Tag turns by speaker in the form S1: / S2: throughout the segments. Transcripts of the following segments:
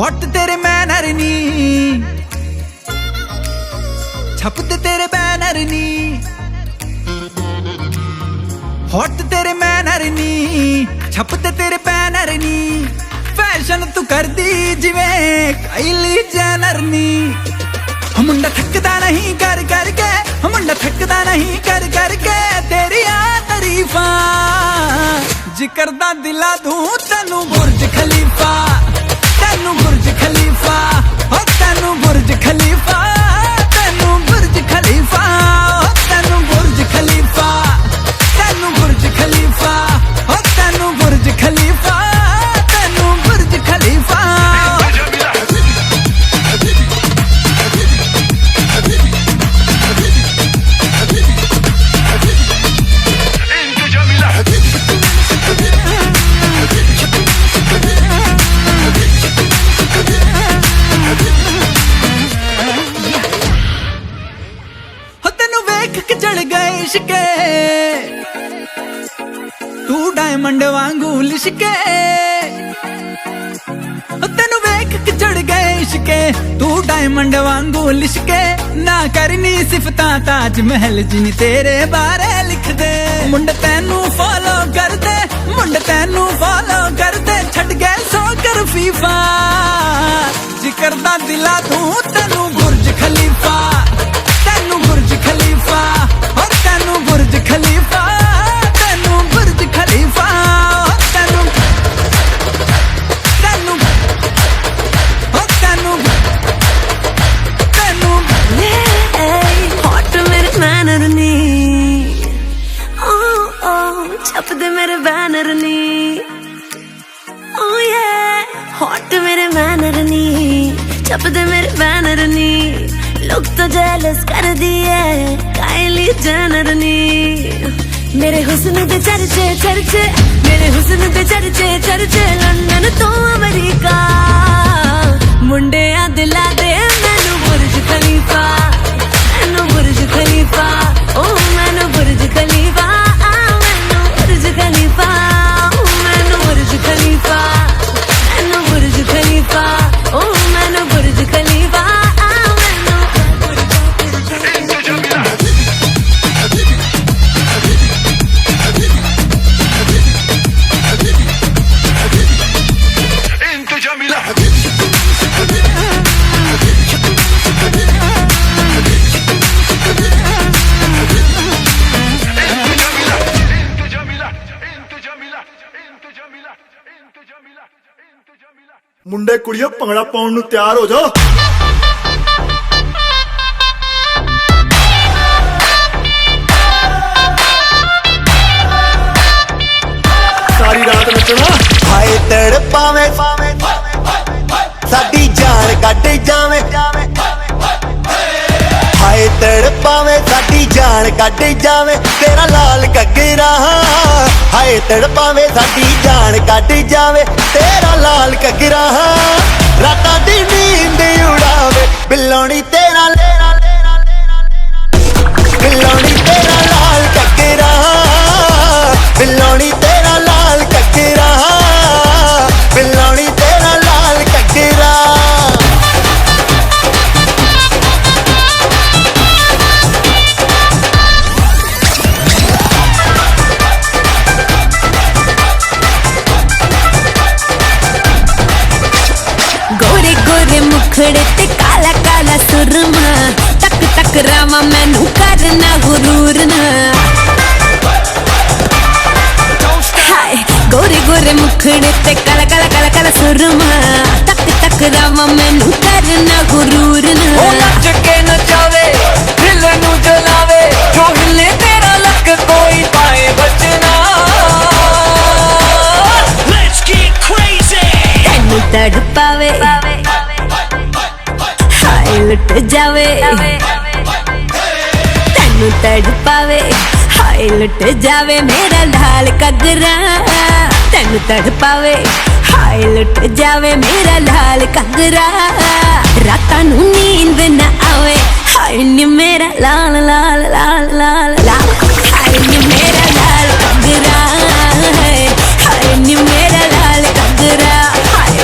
S1: Hot तेरे manner नी, छपते तेरे banner नी, hot तेरे मैनर नी, छपते तेरे बैनर नी, फैशन तू कर दी जिवें काइली जेनर नी। मुंडा थकदा नहीं कर करके, मुंडा थकदा नहीं कर करके तेरी तारीफा, जिक्र दा दिला दूं तेनू बुर्ज खलीफा, तेनू बुर्ज खलीफा, ओ तेनू बुर्ज खलीफा, तेनू बुर्ज खलीफा, ओ तेनू बुर्ज खलीफा, तेनू बुर्ज खलीफा, ओ तेनू बुर्ज खलीफा, तेनू बुर्ज खलीफा। लिशके तू डायमंड वांगू लिशके, तेनू वेख के चढ़ गए इश्के, तू डायमंड वांगू लिशके, ना करनी सिफता ताज महल जिन तेरे बारे लिख दे। मुंड तेनू फॉलो कर दे, मुंड तेनू फॉलो कर दे, छड़ गए सो कर फीफा, जिक्र दा दिला दूं तेनू बुर्ज खलीफा, तेनू बुर्ज खलीफा, और तेनू बुर्ज खलीफा, तेनू बुर्ज खलीफा, तेनू तेनू तेनू तेनू
S2: हॉट मेरे मैनर नी, ओ छप दे मेरे बैनर नी, ओ ये हॉट मेरे मैनर नी, छप दे मेरे बैनर नी, लोग तो जेलस कर दिए काइली जेनर नी। मेरे हुस्न दे चर्चे चर्चे, मेरे हुस्न दे चर्चे चर्चे, लंदन तो अमेरिका, मुंडे आ दिला दे मैनू बुर्ज खलीफा, मैनू बुर्ज खलीफा, ओ मैनू बुर्ज खलीफा, मैनू बुर्ज खलीफा, मैनू बुर्ज खलीफा, मैनू बुर्ज खलीफा, ओ मैनू बुर्ज खलीफा।
S3: मुंडे कुड़ियों भंगड़ा पाउण नूं तैयार हो जाओ। सारी रात नचना।
S4: हाय तड़पावे साडी जान कट जावे, हाय तड़पावे साडी जान कट जावे, तेरा लाल घग्गरा, हाय तड़पावे साडी जान कट जावे, तेरा लाल घग्गरा, रातां दी नींद उड़ावे, बिल्लोनी तेरा बिल्लोनी तेरा लाल घग्गरा, बिल्लोनी तेरा लाल घग्गरा, बिल्लोनी तेरा लाल घग्गरा।
S2: गोरे गोरे मुखड़े ते काला काला सुरमा, तक तक रामा मैनू करना गुरूर ना। हाय गोरे गोरे मुखड़े ते काला काला काला काला सुरमा, तक तक रामा मैनू करना गुरूर ना।
S5: ओ नच के नचावे दिल नू जलावे, जो हिले तेरा लक कोई पाए बचना। Let's get crazy।
S2: तेनू तड़पावे हाय लुट जावे, तेनू तड़पावे हाय लुट जावे, मेरा लाल घग्गरा, तेनू तड़पावे हाय लुट जावे, मेरा लाल घग्गरा, रातां नू नींद न आवे, हाय नी मेरा लाल लाल लाल लाल लाल, हाय नी मेरा लाल घग्गरा, हाय नी मेरा लाल घग्गरा, हाय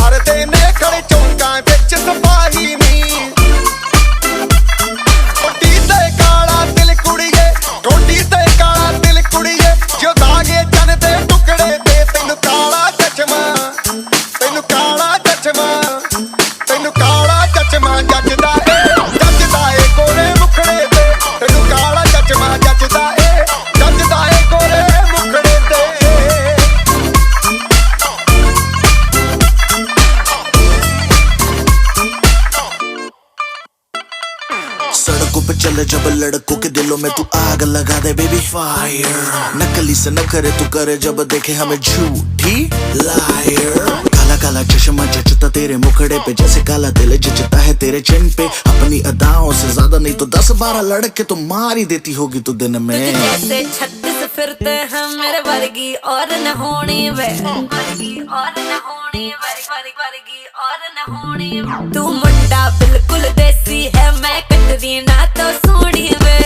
S4: भरते ने खड़े चौंकां विच सिपाही नी कोटी ते काला दिल कुड़िए कोटी ते काला दिल कुड़िए जो दागे चन दे टुकड़े ते तैनू काला चश्मा तैनू काला चश्मा तैनू काला चश्मा जचदा ए गोरे मुखड़े ते तैनू काला चश्मा जचदा ए गोरे मुखड़े ते
S6: सड़कों पे चले जब लड़कों के दिलों में तू आग लगा दे बेबी फायर नकली से न करे तू करे जब देखे हमें झूठी लायर काला काला चश्मा जचता तेरे मुखड़े पे जैसे काला दिल जचता है तेरे चिन पे अपनी अदाओं से ज्यादा नहीं तो 10-12 लड़के तो मार ही देती होगी तू दिन में
S2: जैसे 36 फिरते हैं मेरे वर्गी और न होनी वे वर्गी और न होनी वर्गी और न होनी तू मुंडा बिल्कुल देसी है मैं कटरीना तो सोनी वे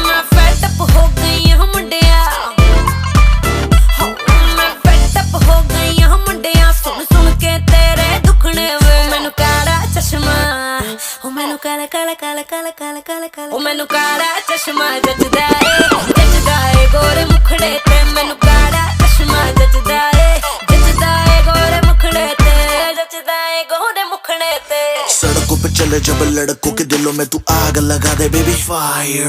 S2: मैं फेड अप हो गई हूं मुंडिया मैं फेड अप हो गई हूं मुंडिया सुन सुन के तेरे दुखने वे मैनू काला चश्मा ओ मैनू काला काला काला काला काला काला काला ओ मैनू काला चश्मा जचदा ए गोरे मुखड़े ते मैनू काला चश्मा जचदा ए गोरे मुखड़े ते जचदा ए गोरे मुखड़े ते
S6: सड़कों पे चले जब लड़कों के दिलों में तू आग लगा दे बेबी फायर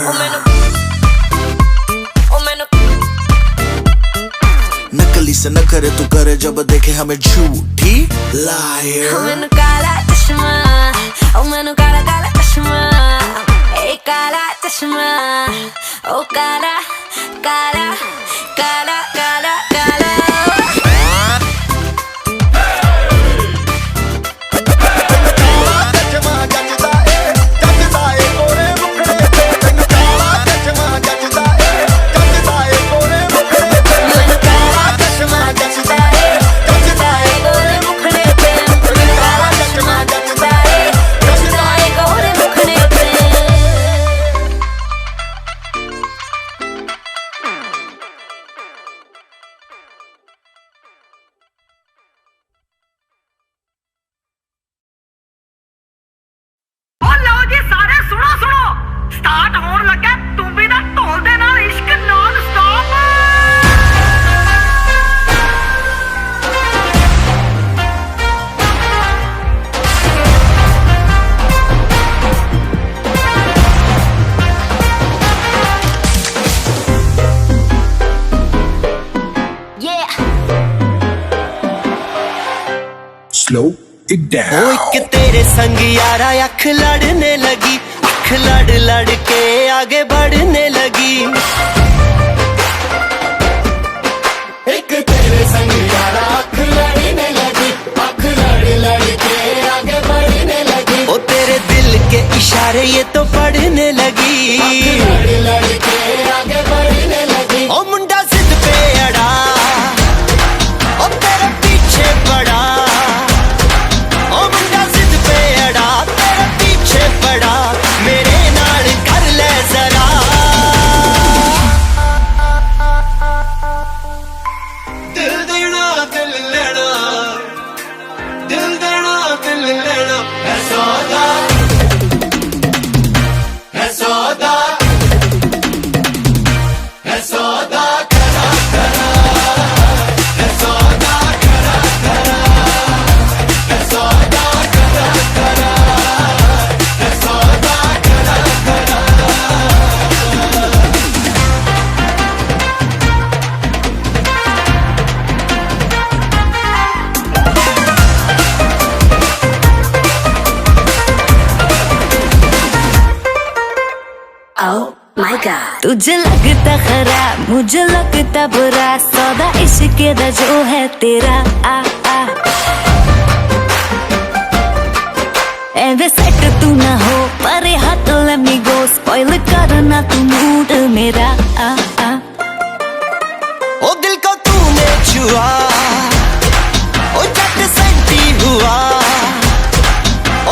S6: नकली से न करे तू करे जब देखे हमें झूठी लायर
S2: मैनू काला चश्मा ओ मैनू काला काला चश्मा ए काला चश्मा ओ काला काला काला काला काला
S7: Slow it down.
S4: ओ एक तेरे संग यारा अख लड़ने लगी अख लड़ लड़ के आगे बढ़ने लगी एक तेरे संग यारा अख लड़ने लगी अख लड़ लड़ के आगे बढ़ने लगी ओ तेरे दिल के इशारे ये तो पढ़ने लगी अख लड़ लड़ के आगे बढ़ने लगी ओ मुंडा जिद पे अड़ा ओ तेरे पीछे पड़ा बड़ा मेरे नाल कर ले जरा दिल देना दिल लेना दिल देना दिल लेना है सौदा है सौदा है सौदा करा करा है सौदा करा करा है सौदा करा करा
S2: तुझे लगता खराब मुझे लगता बुरा सौदा इश्क दा जो है तेरा आ आ एवे सेट तू ना हो पर हाथ let me go spoil करना तू मूड मेरा आ आ
S4: ओ दिल को तूने छुआ ओ झट सेंटी हुआ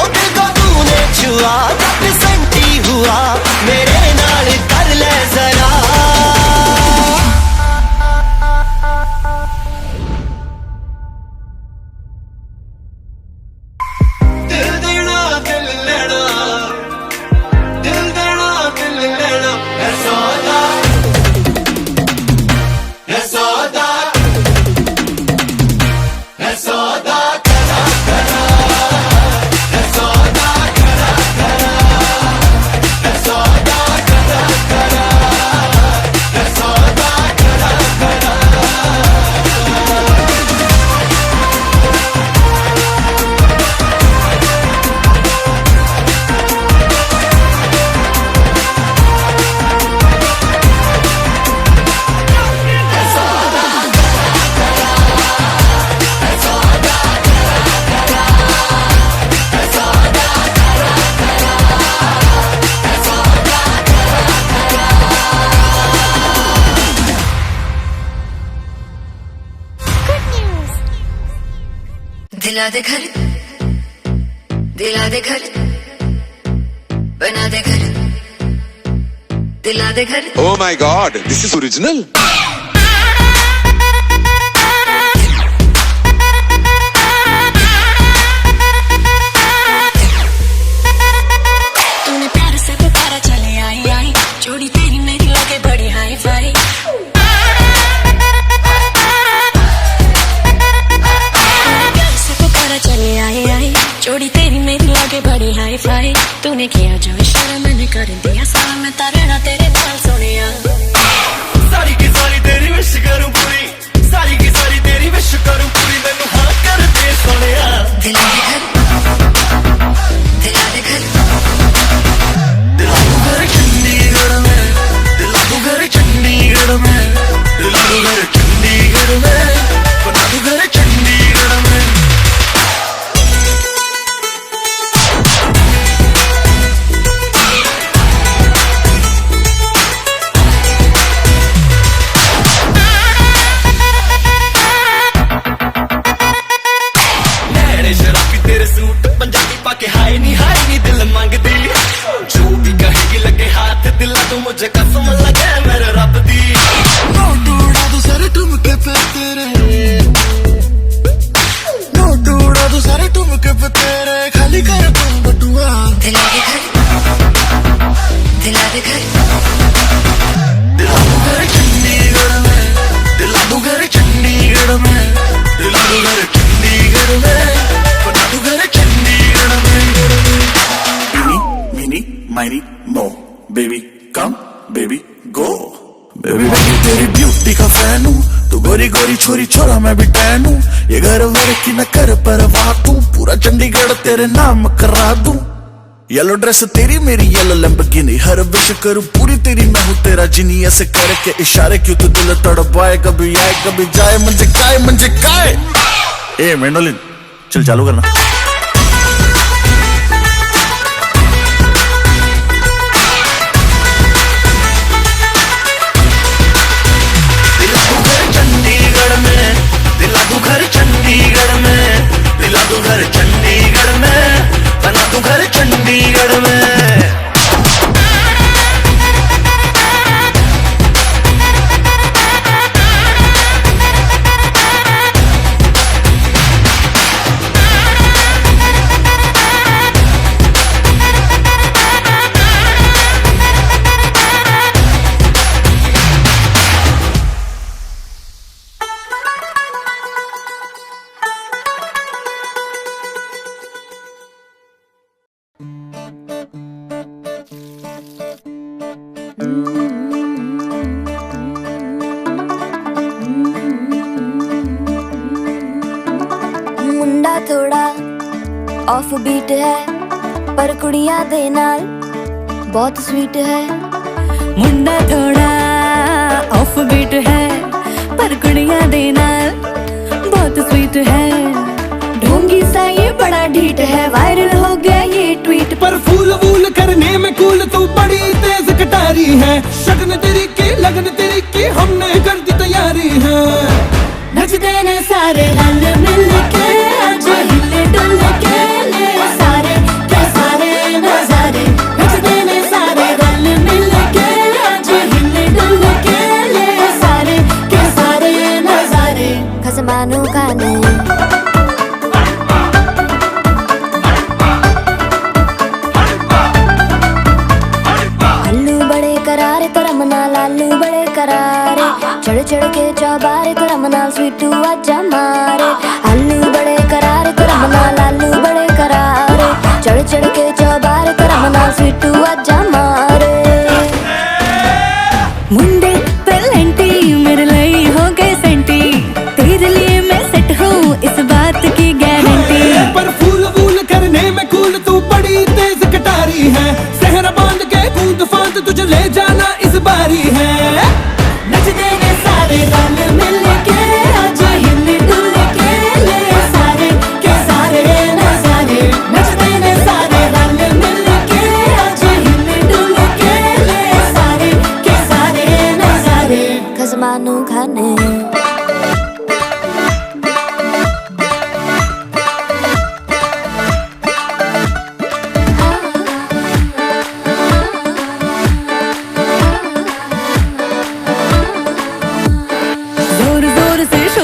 S4: ओ दिल को तूने छुआ झट सेंटी हुआ मेरे नाल कर ले जरा
S2: दिला दे घर, दिला दे घर, बना दे घर, दिला दे घर।
S8: Oh my God, this is original.
S2: तूने प्यार से पुकारा चले आई आई, जोड़ी तेरी मेरी लगे बड़ी हाई फाई। प्यार से पुकारा चले आई आई, जोड़ी तेरी मेरी लगे बड़ी हाई फाई। तूने किया जो इशारा मैंने कर दिया सारा, मैं तारेना तेरे नाल सोनिया।
S4: सारी की सारी तेरी विश करूं पूरी, सारी की सारी तेरी विश करूं पूरी, मैनू हाँ कर दे सोनिया।
S2: दिला दे घर, दिला दे घर,
S4: दिला दूं घर चंडीगढ़ में, दिला दूं घर चंडीगढ़ में, दिला दूं घर चंडीगढ़ में, बना दूं घर चंडीगढ़ में। तेरे सूट पंजाबी पाके हाय नी दिल मांगदी, जो भी कहेगी लगे हाथ दिला तू मुझे कसम लगे मेरे रब दी। नोट उड़ा दू सारे ठुमके पे तेरे, नोट उड़ा दू सारे ठुमके पे तेरे, खाली कर तू बटुआ।
S2: दिला दे घर, दिला दे घर,
S4: दिला दूं घर चंडीगढ़ में, दिला दूं घर चंडीगढ़ में, दिला दूं घर चंडीगढ़ में, बना दूं घर चंडीगढ़ में। Eeny, meeny, miny, mo, baby come, baby go, baby मैं तेरी ब्यूटी का फैन हूँ, तू गोरी गोरी छोरी छोरा मैं भी टैन हूँ, ये घर वर की न कर परवाह तू, पूरा चंडीगढ़ तेरे नाम करा दूं। येलो ड्रेस तेरी मेरी येलो लैम्बोर्गिनी, हर विश करूं पूरी तेरी मैं हूँ तेरा जिनी, ऐसे करके इशारे क्यों तू दिल तड़पाए, कभी आए कभी जाए मंजे काय। ए मेंडोलिन चल चालू करना। दिला दूं घर चंडीगढ़ में, दिला दूं घर चंडीगढ़ में, दिला दूं घर चंडीगढ़ में, बना दूं घर चंडीगढ़ में।
S2: मुंडा थोड़ा ऑफ बीट है, पर कुड़ियां दे नाल बहुत स्वीट है। मुंडा थोड़ा ऑफ बीट है, पर कुड़ियां दे नाल बहुत स्वीट है। ढोंगी सा ये बड़ा ढीठ है, वायरल हो गया ये ट्वीट।
S1: पर फूल वूल करने में कूल तू बड़ी तेज कटारी है, शगन तेरी की लगन तेरी की हमने कर दी तैयारी है।
S2: नचते ने सारे रल मिल के, आज हिले डुल के ले सारे के सारे नजारे। नचते ने सारे रल मिल के, आज हिले डुल के ले सारे के सारे नजारे। खसमानों का नहीं करारे तो रमना लालू बड़े करारे, चढ़ चढ़ के चौबारे तो रमना स्वीटू आजा मारे। आलू बड़े करारे तो रमना लालू बड़े करारे, चढ़ चढ़ के चौबारे तो रमना स्वीटू आजा मारे। मुंडे पेलेंटी मेरे लिए हो गए सेंटी, तेरे लिए मैं सेट हूँ इस बात की गारंटी।
S1: पर फूल वूल करने में कूल तू बड़ी तेज कटारी है, सहरा बांध के कूद फांद तुझे ले जाना इस बारी है।
S2: नचते ने सारे रल मिल के, आज हिले डुल के ले सारे के सारे नजारे। नचते ने सारे रल मिल के, आज हिले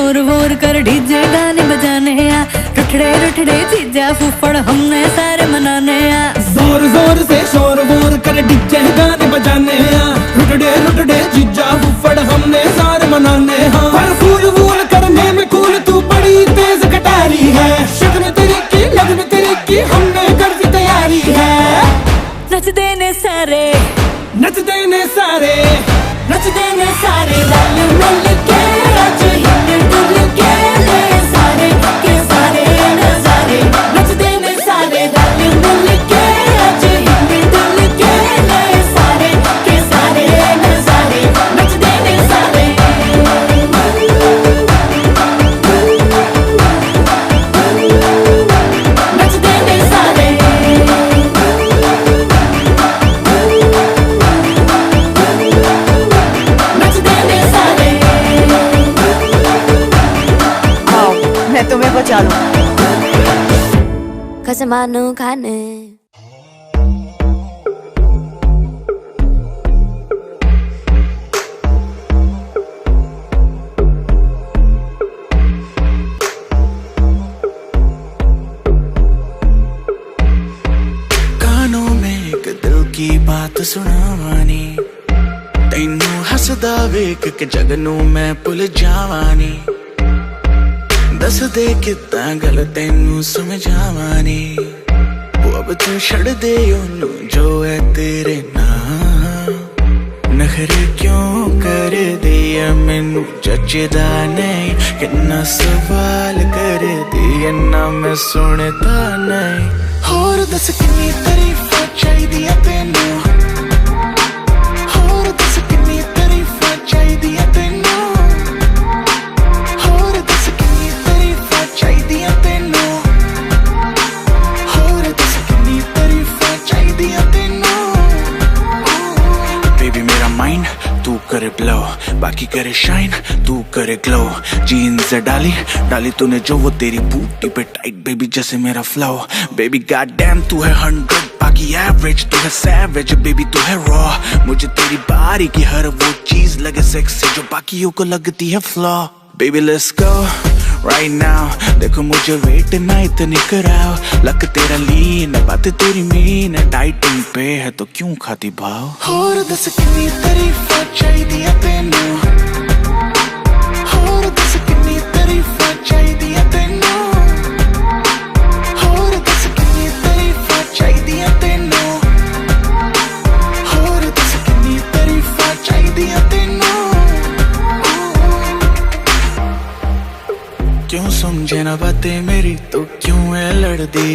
S2: शोर वोर कर डीजे गाने बजाने आ, रुठड़े रुठड़े जीजा फूफड़ हमने सारे मनाने आ।
S1: जोर जोर से शोर वोर कर डीजे गाने बजाने आ, रुठड़े रुठड़े जीजा फूफड़ हमने सारे मनाने हाँ। पर फूल वूल करने में कूल तू बड़ी तेज कटारी है, शक्ल तेरी की लगन तेरी की हमने कर दी तैयारी है।
S2: नच देने सारे
S1: नच देने सारे
S2: नच देने सारे रल मिल के आज हिल डुल के ले सारे के सारे नजारे। नच देने सारे रल मिल के आज हिल डुल के ले सारे के सारे नजारे। नच देने सारे नच देने सारे
S9: मैं तुम्हें बचा लूं।
S2: खसमानो खाने
S6: कानों में एक दिल की बात सुनावानी, तैनू हसदा वेख के जगनू मैं भुल जावानी। दस दे किता गल तैनू समझावानी, वो अब तू छड़ दे ओनू जो है तेरे नाम। नखरे क्यों कर दिया मैनू जचदा नहीं, किन्ना सवाल कर दिया ना मैं सुनता नहीं। होर दस किन्नी तारीफां चाहिदियां तैनू, होर दस किन्नी तारीफां चाहिदियां तैनू, होर दस किन्नी तारीफां चाहिदियां तैनू, होर दस किन्नी तारीफां चाहिदियां तैनू। बेबी मेरा माइंड तू करे ब्लो, बाकी करे शाइन तू करे ग्लो। जीन्स डाली डाली तूने जो वो तेरी बूटी पे टाइट बेबी जैसे मेरा फ्लो। बेबी गॉड डैम तू है 100 बाकी एवरेज, तू है सैवेज बेबी तू है रॉ। मुझे तेरी बारी की हर वो चीज लगे सेक्सी जो बाकियों को लगती है flaw. Baby let's go right now, देखो मुझे वेट ना इतनी कराओ। लक तेरा लीन बात तेरी मीन, डाइटिंग पे है तो क्यों खाती भाव। होर दस किन्नी तारीफां चाहिदियां तैनू, होर दस किन्नी तारीफां चाहिदियां तैनू, होर दस किन्नी तारीफां चाहिदियां तैनू, होर दस किन्नी तारीफां चाहिदियां तैनू। क्यों समझे ना बातें मेरी तो क्यों है लड़दी,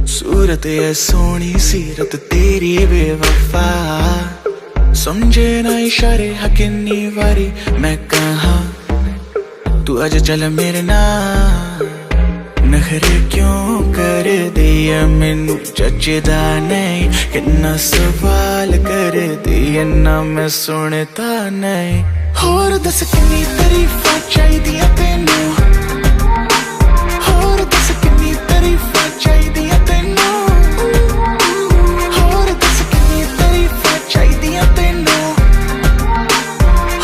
S6: सूरत है सोनी सीरत तेरी बेवफा। समझे ना इशारे हकिन्नी वारी मैं कहा, तू आज चल मेरे नाल। नखरे क्यों कर दिया मैनू जचदा नहीं, किन्ना सवाल कर दिया ना मैं सुनता नहीं। होर दस किन्नी तारीफां चाहिदियां तैनू, होर दस किन्नी तारीफां चाहिदियां तैनू, होर दस किन्नी तारीफां चाहिदियां तैनू,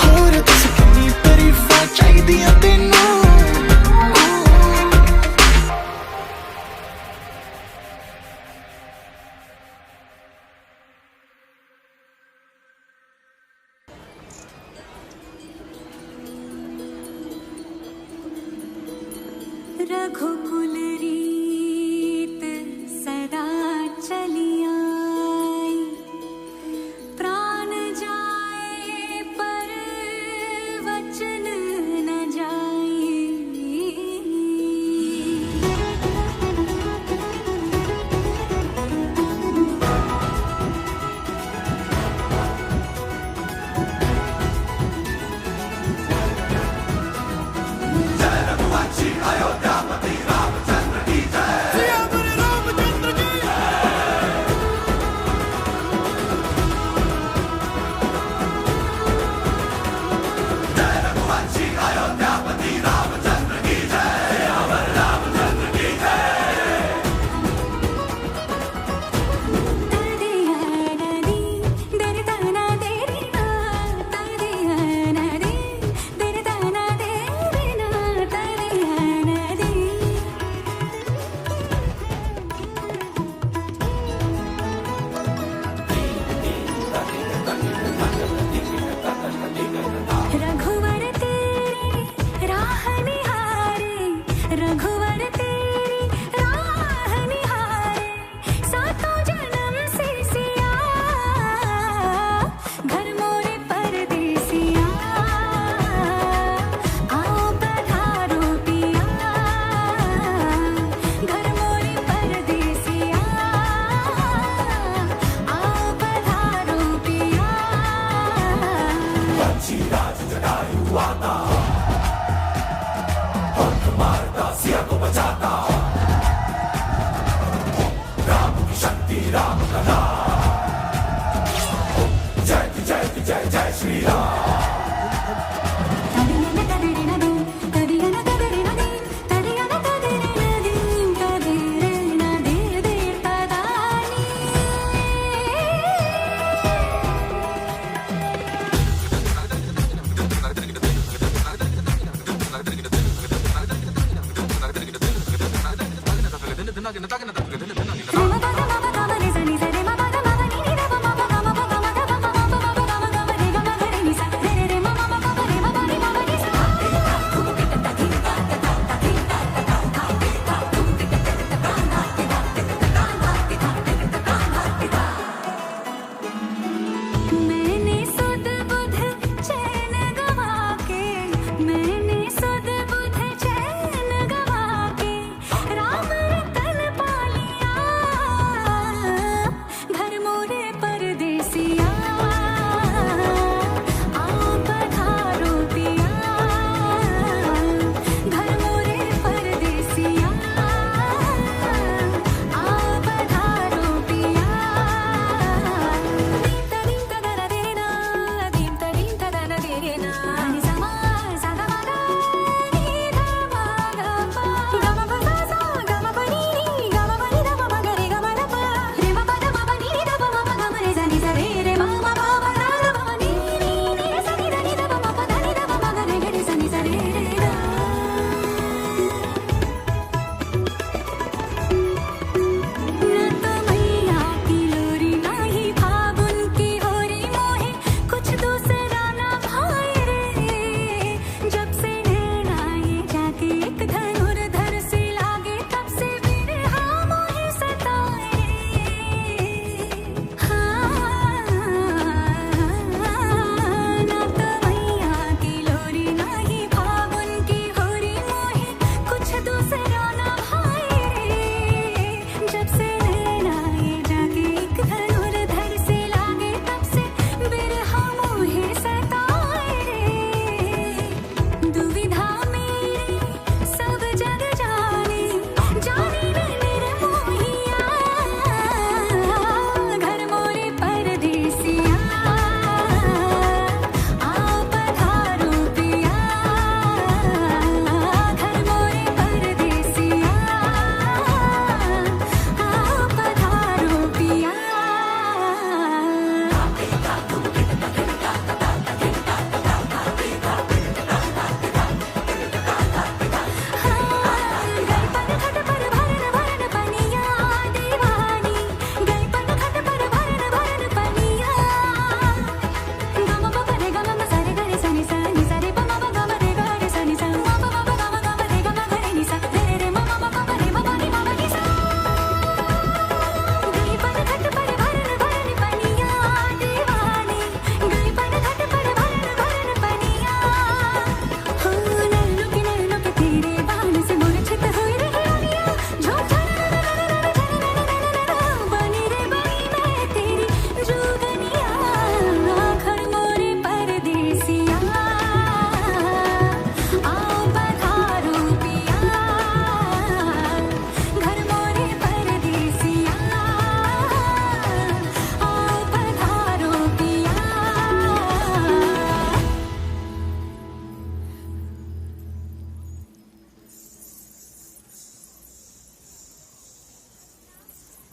S6: होर दस किन्नी तारीफां चाहिदियां तैनू।
S2: रघुकुल रीत सदा चली आई, प्राण जाए पर वचन न जाए।
S10: जय रघुवंशी अयोध्यापति रामचंद्र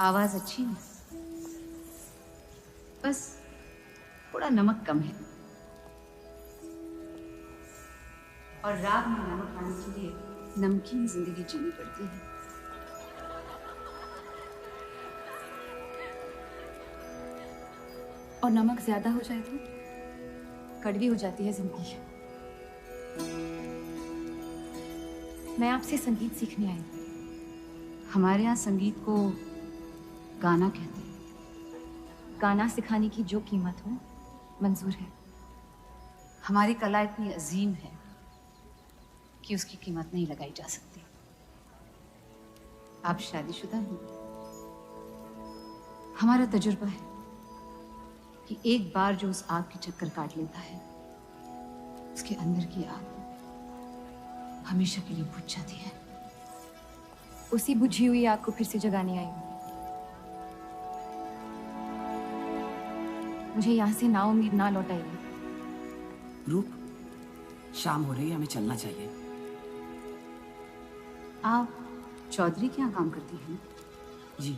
S9: आवाज अच्छी है, बस थोड़ा नमक कम है। और राग में नमक आने के लिए नमकीन जिंदगी जीनी पड़ती है। और नमक ज्यादा हो जाए तो कड़वी हो जाती है जिंदगी। मैं आपसे संगीत सीखने आई हूँ। हमारे यहाँ संगीत को गाना कहते हैं। गाना सिखाने की जो कीमत हो मंजूर है। हमारी कला इतनी अजीम है कि उसकी कीमत नहीं लगाई जा सकती। आप शादीशुदा हैं। हमारा तजुर्बा है कि एक बार जो उस आग की चक्कर काट लेता है, उसके अंदर की आग हमेशा के लिए बुझ जाती है। उसी बुझी हुई आग को फिर से जगाने आई हूँ। मुझे यहाँ से नाउम्मीद ना लौटाइए।
S10: रूप, शाम हो रही है, हमें चलना चाहिए।
S9: आप चौधरी के यहाँ काम करती हैं?
S10: जी।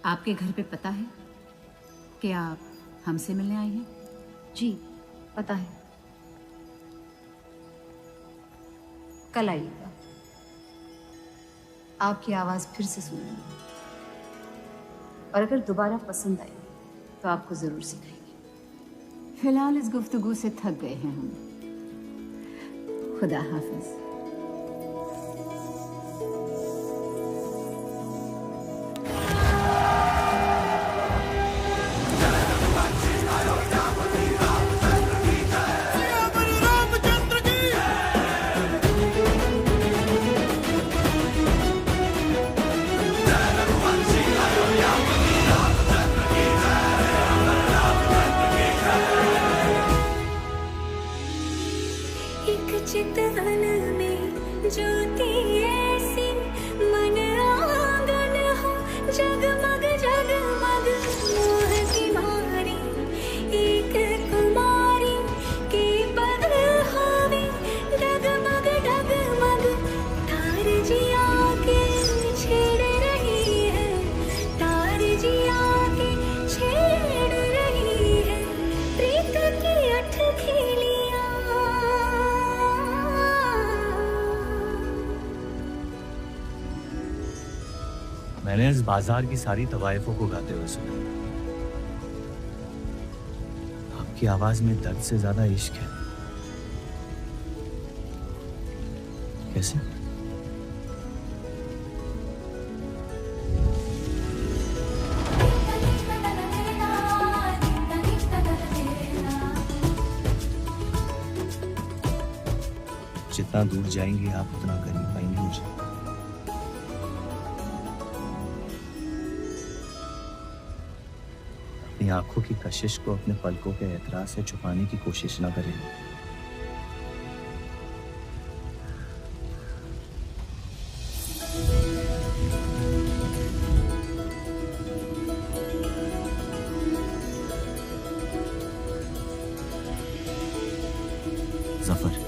S9: आपके घर पे पता है कि आप हमसे मिलने आई हैं? जी पता है। कल आइएगा, आपकी आवाज फिर से सुनेंगे और अगर दोबारा पसंद आई तो आपको जरूर सिखाएंगे। फिलहाल इस गुफ्तगू से थक गए हैं हम। खुदा हाफिज।
S2: चितवन में ज्योति ऐसी मन आंगन हो जगमग जगमग मोह की मारी एक कुमारी के पग होवे डगमग डगमग तार जिया के छेड़ रही है तार जिया के छेड़ रही है प्रीत की अठ खेलियां।
S11: मैंने इस बाजार की सारी तवाइफों को गाते हुए सुना। आपकी आवाज में दर्द से ज्यादा इश्क है। कैसे? जितना दूर जाएंगे आप उतना करीब पाएंगे मुझे। अपनी आंखों की कशिश को अपने पलकों के एतराज से छुपाने की कोशिश ना करें। जफर,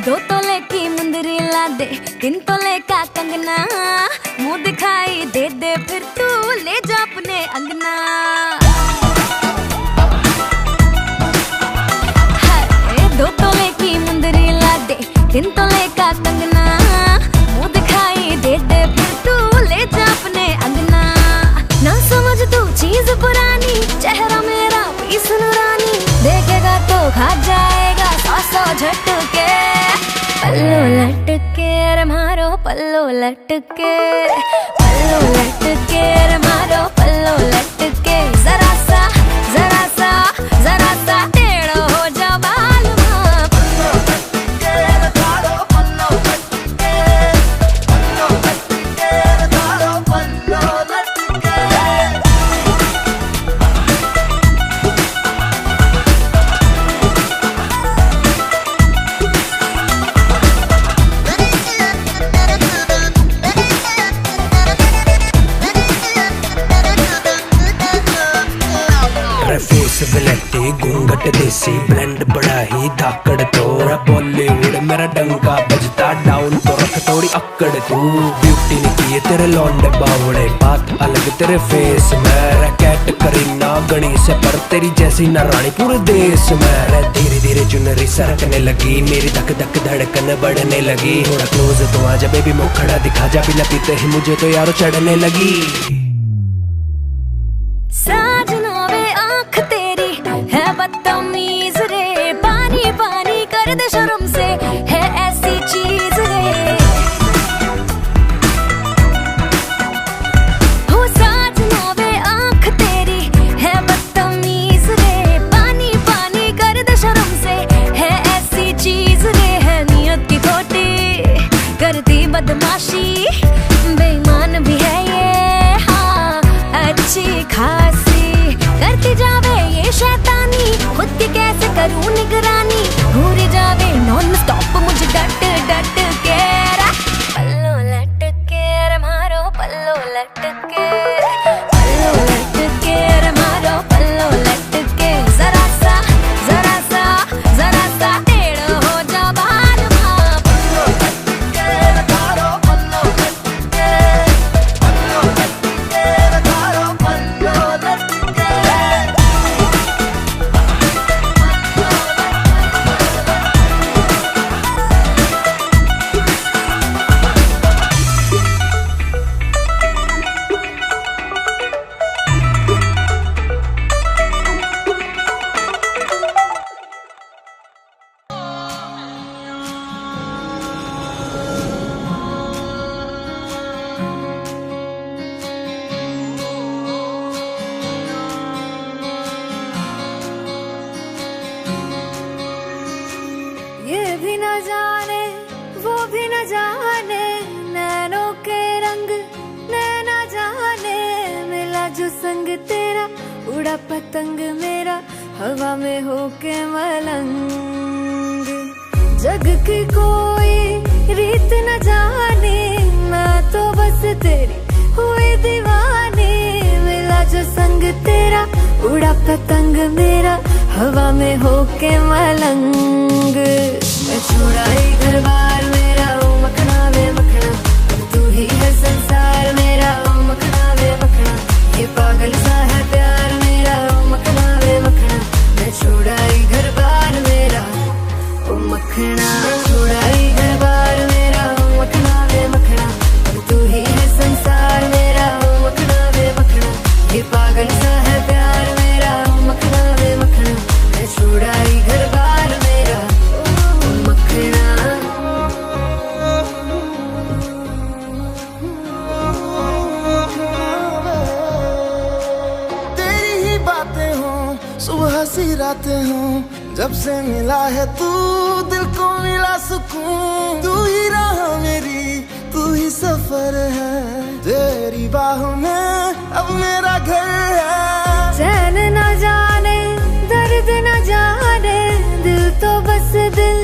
S2: दो तोले की मुंदरी ला दे, 3 तोले का कंगना, मुंह दिखाई दे दे फिर तू ले जा अपने अंगना। हाय 2 तोले की मुंदरी ला दे, 3 तोले का कंगना, मुंह दिखाई दे दे फिर तू ले जा अपने अंगना। ना समझ तू चीज पुरानी, चेहरा मेरा पीस नूरानी, देखेगा तो खा जाएगा 100 झटके। पल्लो लटके रे मारो पल्लो लटके, पल्लो लटके रे मारो पल्लो लटके। जरा सा टेढ़ो हो जा बालमा, पल्लो लटके रे मारो पल्लो लटके, पल्लो लटके रे मारो पल्लो लटके।
S12: फेस विलेटी घूंघट देसी ब्लेंड बड़ा ही धाकड़ तोड़ा बॉलीवुड मेरा डंका बजता डाउन तो रख थोड़ी अक्कड़ तू ब्यूटी ने किए तेरे लौंडे बावड़े बात अलग तेरे फेस में रैकेट करीना गणी से पर तेरी जैसी न रानी पूरे देश में धीरे धीरे चुनरी सरकने लगी मेरी धक धक धड़कन बढ़ने लगी थोड़ा क्लोज तो आजा बेबी मुखड़ा दिखा जा बिना पीते ही मुझे तो यारो चढ़ने लगी
S2: साजना वे आँख तेरी है बदतमीज रे पानी पानी कर दे शर्म से है ऐसी चीज रे हो साजना वे आँख तेरी है बदतमीज रे पानी पानी कर दे शर्म से है ऐसी चीज रे है नियत की खोटी करती बदमाशी बेईमान भी है ये हाँ अच्छी खासी करती जावे ये शैतानी खुद की कैसे करूं निगरानी घूरी जावे नॉन स्टॉप मुझे डट डट के पल्लो लटके रे मारो पल्लो लटके पल्लो लटके रे मारो पल्लो लटके जरा सा टेढ़ हो जा बाल मां पल्लो लटके रे मारो पल्लो लटके पल्लो लटके रे मारो पल्लो लटके ये भी न जाने वो भी न जाने नैनों के रंग नैना जाने मिला जो संग तेरा उड़ा पतंग मेरा हवा में होके मलंग जग की कोई रीत न जाने मैं तो बस तेरी हुई दीवानी मिला जो संग तेरा उड़ा पतंग मेरा हवा में होके मलंग मैं छुड़ाई घर बार मेरा ओ मखना वे मखना तू ही है संसार मेरा ओ मखना वे मखना ये पागल सा है प्यार मेरा ओ मखना वे मखना मैं छुड़ाई घर बार मेरा ओ मखना छुड़ाई घर बार मेरा ओ मखना वे मखना तू ही है संसार मेरा ओ मखना वे मखना ये पागल सा है प्यार मेरा ओ मखना वे मखना मैं छुड़ाई घर बार मेरा ओ मखना
S4: तेरी ही बातें हो सुबह सी रातें हो जब से मिला है तू दिल को मिला सुकून तू ही राह मेरी तू ही सफर है तेरी बाहों में अब मेरा घर है
S2: चैन न जाने दर्द न जाने दिल तो बस दिल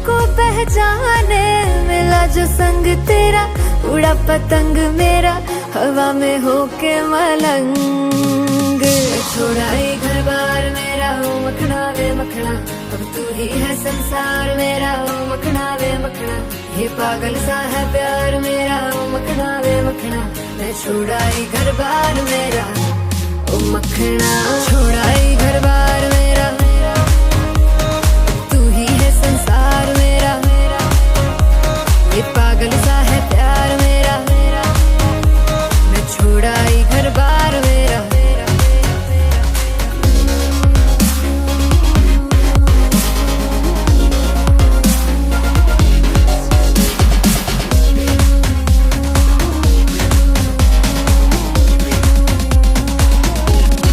S2: को पहचाने मिला जो संग तेरा उड़ा पतंग मेरा हवा में होके मलंग छुड़ाई घर बार मेरा ओ मखना वे मखना अब तू ही है संसार मेरा ओ मखना वे मखना ये पागल सा है प्यार मेरा ओ मखना वे मखना मैं छुड़ाई घर बार मेरा ओ मखना छुड़ाई घर बार मेरा तू ही है संसार मेरा ये पागल सा है प्यार मेरा मैं छुड़ाई घर बार मेरा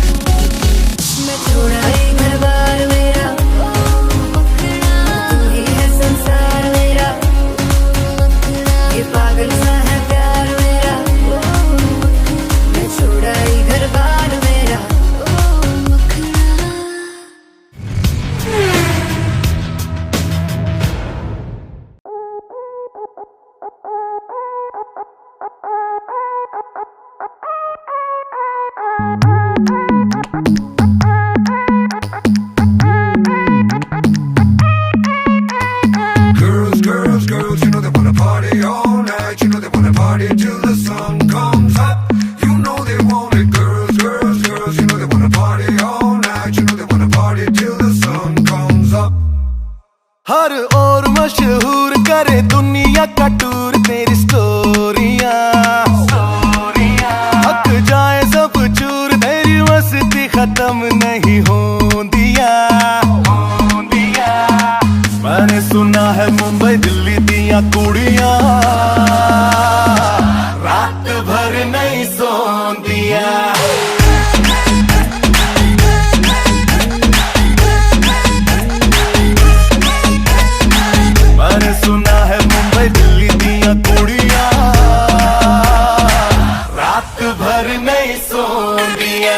S2: मैं छुड़ाई
S4: मशहूर करे दुनिया का टूर तेरी स्टोरियां हक जाए सब चूर तेरी मस्ती खत्म नहीं होंदिया मैंने सुना है मुंबई दिल्ली दिया कुड़ियां रात भर नहीं सोंदिया मैंने सुना है मुंबई दिल्ली दिया कुड़ियां रात भर नहीं Sondiya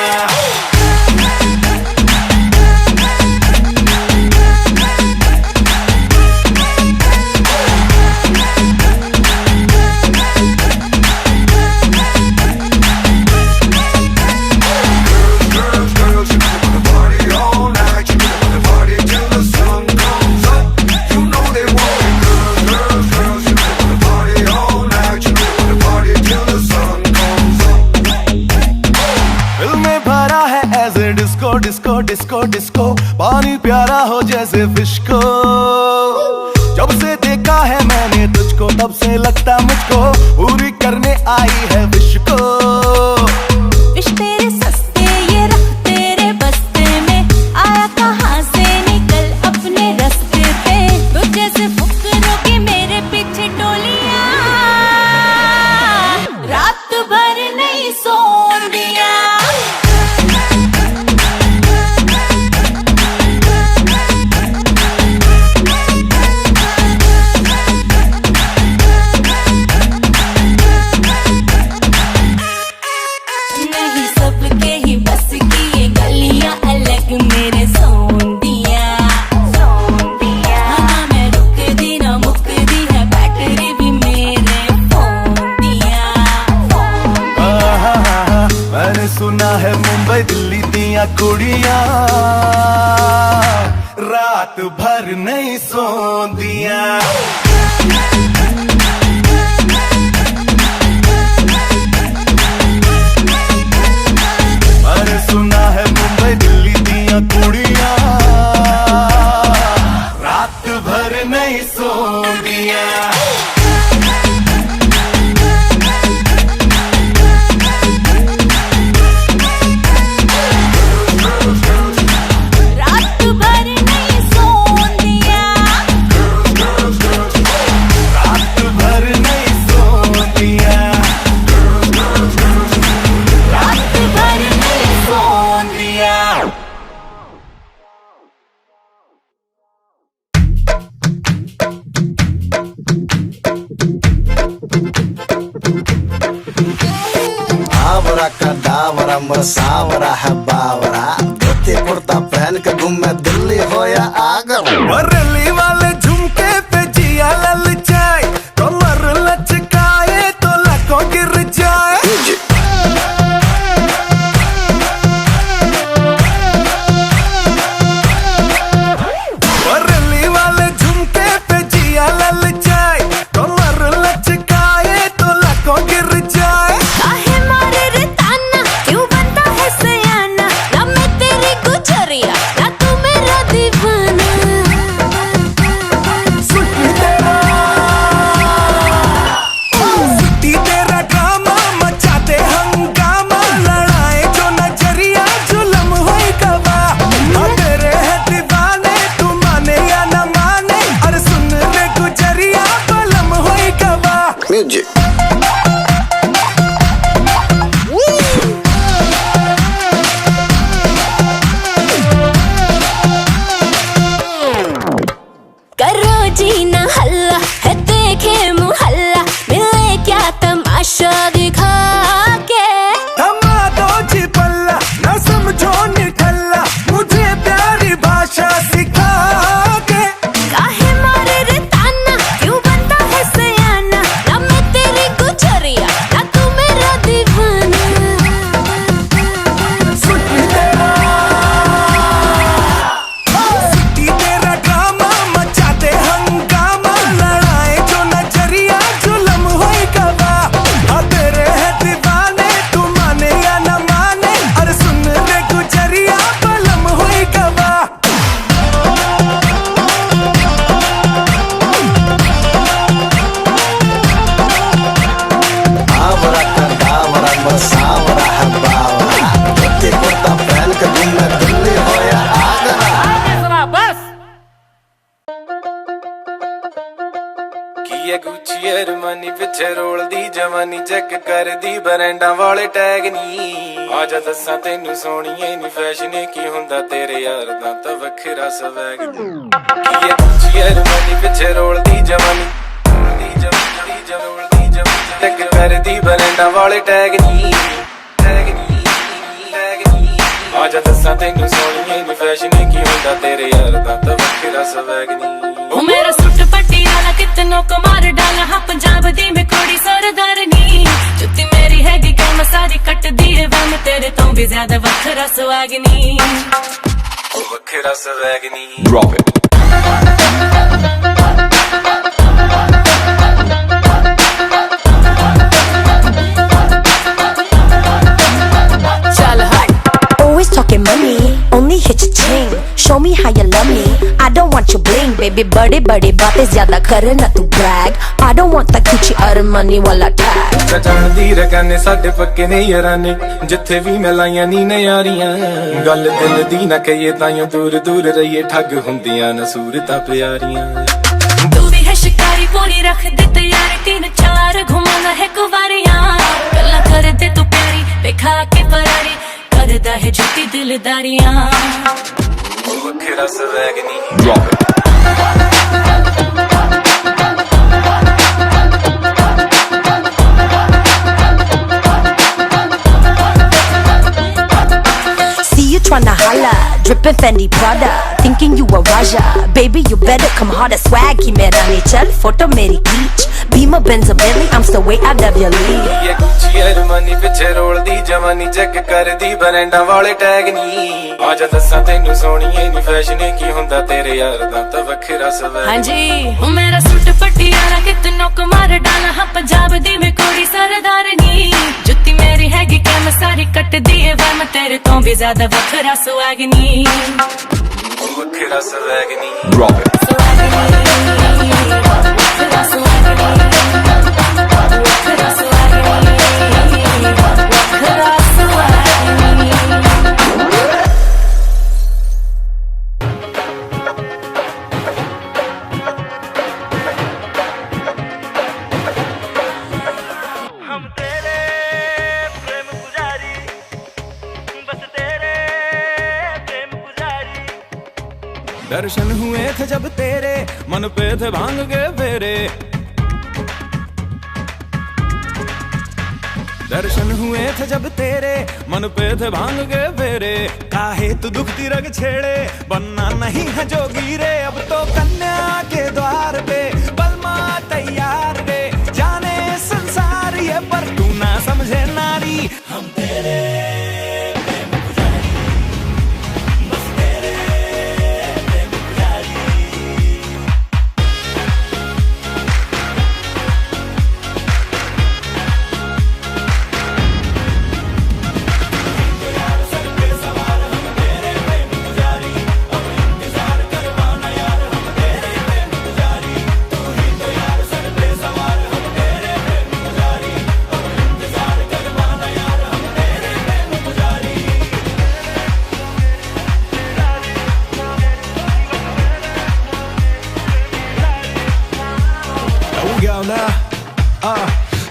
S4: disco disco disco disco पानी प्यारा हो जैसे फिश को जब से देखा है मैंने तुझको तब से लगता मुझको पूरी करने आई है विश को
S2: विश तेरे सस्ते ये रख तेरे बस्ते में आया कहाँ से निकल अपने रास्ते पे तो जैसे फुकरों की मेरे पीछे टोलियां रात भर नहीं सोन दिया
S4: सुना है मुंबई दिल्ली दिया कुड़ियां रात भर नहीं सोंदिया मैंने सुना है मुंबई दिल्ली दिया कुड़ियां रात भर नहीं सोंदिया कदावरा मोर सावरा है बावरा धोती कुर्ता पहन के घूमे दिल्ली हो या आगरा दिल्ली वाले झुमके पे जिया ललचाए कमर लचकाए तो लाखों गिर जाए दिल्ली वाले झुमके पे जिया ललचाए कमर लचकाए तो लाखों गिर जाए
S13: गुच्ची अरमानी पिछे रोल दी जवानी चेक कर दी बरैंडा वाले टैग नी आजा दसा तेनू सोनिए नी फैशन की हुंदा तेरे यार दा तां वखरा स्वैग नी गुच्ची अरमानी पिछे रोल दी जवानी चेक कर दी बरैंडा वाले टैग नी आजा दसा तेनू सोनिए नी फैशन की हुंदा तेरे यार दा तां वखरा स्वैग नी
S2: ओ मेरा सुट पटियाला कितनों को मार डाला हाँ पंजाब दी में कोड़ी सरदारनी जुत्ती मेरी हैगी क्या सारी कट दी है वह मैं तेरे तो भी ज्यादा वखरा सुहागनी
S13: वखरा सुहागनी
S8: Drop it.
S2: Always talking money, only hit your chain. Show me how you love me. I don't want your bling, baby. बड़े बड़े बातें ज्यादा करे ना तू brag. I don't want that Gucci Armani वाला tag.
S13: जान दी रगाने साडे पक्के ने याराने जिथे भी मिलाइयां नी ने यारियां गल दिल दी ना कहिए ताइयों दूर दूर रहिए ठग हुंदियां न सूरतां प्यारियां
S2: तू भी है शिकारी पूरी रख दे तैयार 3-4 घुमाना है कुवारियां गल्ला कर दे तू प्यारी बेखा के परारी करदा है झूठी दिलदारियां
S13: वखरा swag knee
S8: Drop it.
S2: Tryna holla, drippin' Fendi Prada, thinking you a Raja. Baby, you better come harder, swag ki mera nahi chal, photo meri खींच. Beamer Benz a Bentley, I'm still way out of your league.
S13: ये Gucci Armani पिछे role दी जवानी check कर दी बरैंडा वाले tag नी आजा दसा तेनू सोनिए नी fashion की हुंदा तेरे यार दा तां वखरा स्वैग
S2: हाँ जी ओ मेरा सूट पटियाला कितनों को मार डाला हाँ पंजाब दी में कोड़ी सरदारनी जुत्ती मेरी हैगी क्या मैं सारी कट दी है वह मैं तेरे तो भी ज्यादा वखरा सुहागनी
S13: वखरा स्वैगनी
S8: Drop it.
S13: दर्शन हुए थे जब तेरे मन पे थे भांग के फेरे दर्शन हुए थे जब तेरे मन पे थे भांग के फेरे काहे तू दुखती रग छेड़े बनना नहीं है जोगी रे अब तो कन्या के द्वार पे बलमा तैयार रे जाने संसार ये पर तू ना समझे नारी हम तेरे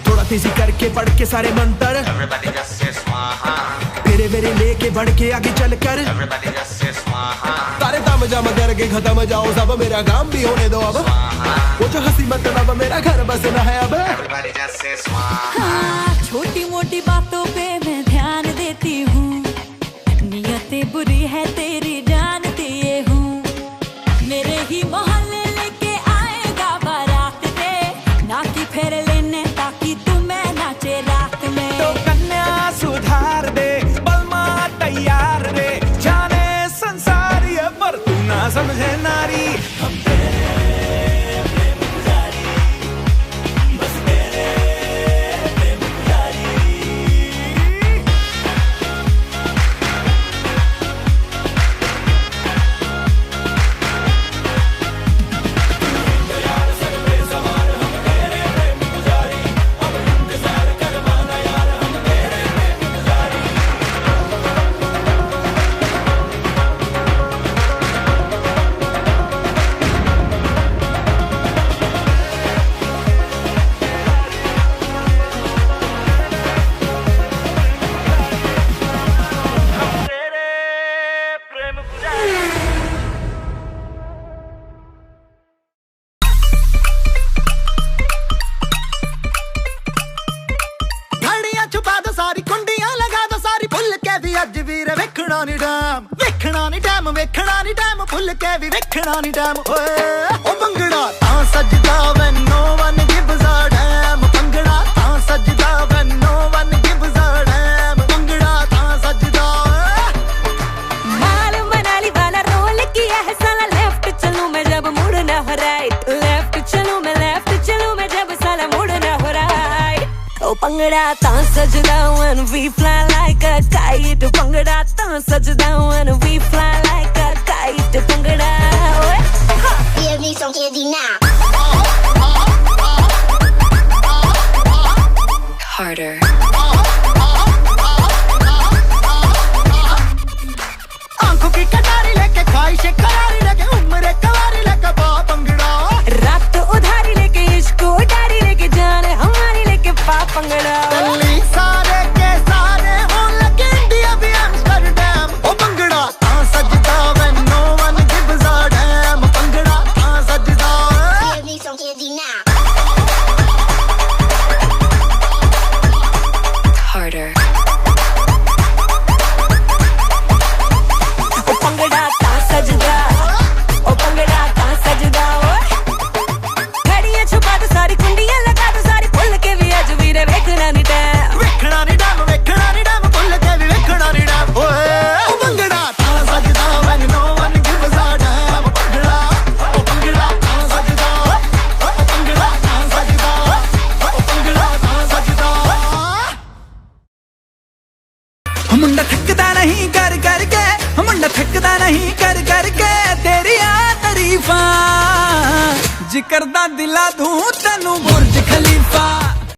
S13: थोड़ा तेजी करके पढ़ के सारे मंत्र तेरे मेरे लेके बढ़ के आगे चल कर तारे दम जम करके खत्म जाओ सब मेरा काम भी होने दो अब वो जो हंसी मतलब मेरा घर बसना है अब
S2: हाँ, छोटी मोटी बातों पे मैं ध्यान देती हूँ नियतें बुरी है तेरी जानती ये हूँ मेरे ही मोहल्ले लेके आएगा बारात रे ना कि फेर लेने ताकि तुम्हें नाचे रात में
S13: तो कन्या सुधार दे बलमा तैयार रे जाने संसार ये पर तू ना समझे नारी हम
S4: ਟਾਈਮ ਵੇਖਣਾ ਨਹੀਂ ਟਾਈਮ ਭੁੱਲ ਕੇ ਵੀ ਵੇਖਣਾ ਨਹੀਂ ਟਾਈਮ ਓਏ ਉਹ ਭੰਗੜਾ ਤਾਂ ਸੱਜਦਾ when no one gives a damn bhangra ਤਾਂ ਸੱਜਦਾ when no one gives a damn bhangra ਤਾਂ ਸੱਜਦਾ
S2: माल मनाली वाला रोल किया है साला लेफ्ट चलूं मैं जब मुड़ना हो राइट लेफ्ट चलूं मैं लेफ्ट चलूं मैं जब साला मुड़ना हो राइट ओ भंगड़ा तां सजदा when we fly like a kite bhangra तां सजदा when we fly like a kite bhangra ओए give me some candy now harder
S4: आंखों की कटारी लेके ख्वाहिशें करारी लेके उम्र कवारी लेके पा भंगड़ा
S2: रात उधारी लेके इश्क उधारी लेके जान हमारी लेके पा भंगड़ा
S4: दिल्ली सारे के सारे होन लगे इंडिया भी एम्स्टरडम ओ भंगड़ा तां सजदा when no one gives a damn bhangra तां सजदा give me some candy now
S2: harder ओ भंगड़ा तां सजदा ओ भंगड़ा तां सजदा घड़ियां छुपा दो सारी कुंडियां लगा दो सारी भुल के भी अज वीरे वेखना नहीं टैम
S4: ਵੇਖਣਾ ਨਹੀਂ ਡਮ ਭੁੱਲ ਕੇ ਵੀ ਵੇਖਣਾ ਨਹੀਂ ਡਮ ਓਏ ਉਹ ਭੰਗੜਾ ਤਾਂ ਸਜਦਾ when no one gives a damn bhangra ਉਹ ਭੰਗੜਾ ਤਾਂ ਸਜਦਾ ਉਹ ਭੰਗੜਾ ਤਾਂ ਸਜਦਾ ਉਹ ਭੰਗੜਾ ਤਾਂ ਸਜਦਾ
S1: ਮੁੰਡਾ ਥੱਕਦਾ ਨਹੀਂ ਕਰ ਕਰਕੇ ਮੁੰਡਾ ਥੱਕਦਾ ਨਹੀਂ ਕਰ ਕਰਕੇ ਤੇਰੀਆਂ ਤਾਰੀਫਾਂ ਜ਼ਿਕਰ ਦਾ ਦਿਲਾ ਦੂੰ ਤੈਨੂੰ ਬੁਰਜ ਖਲੀਫਾ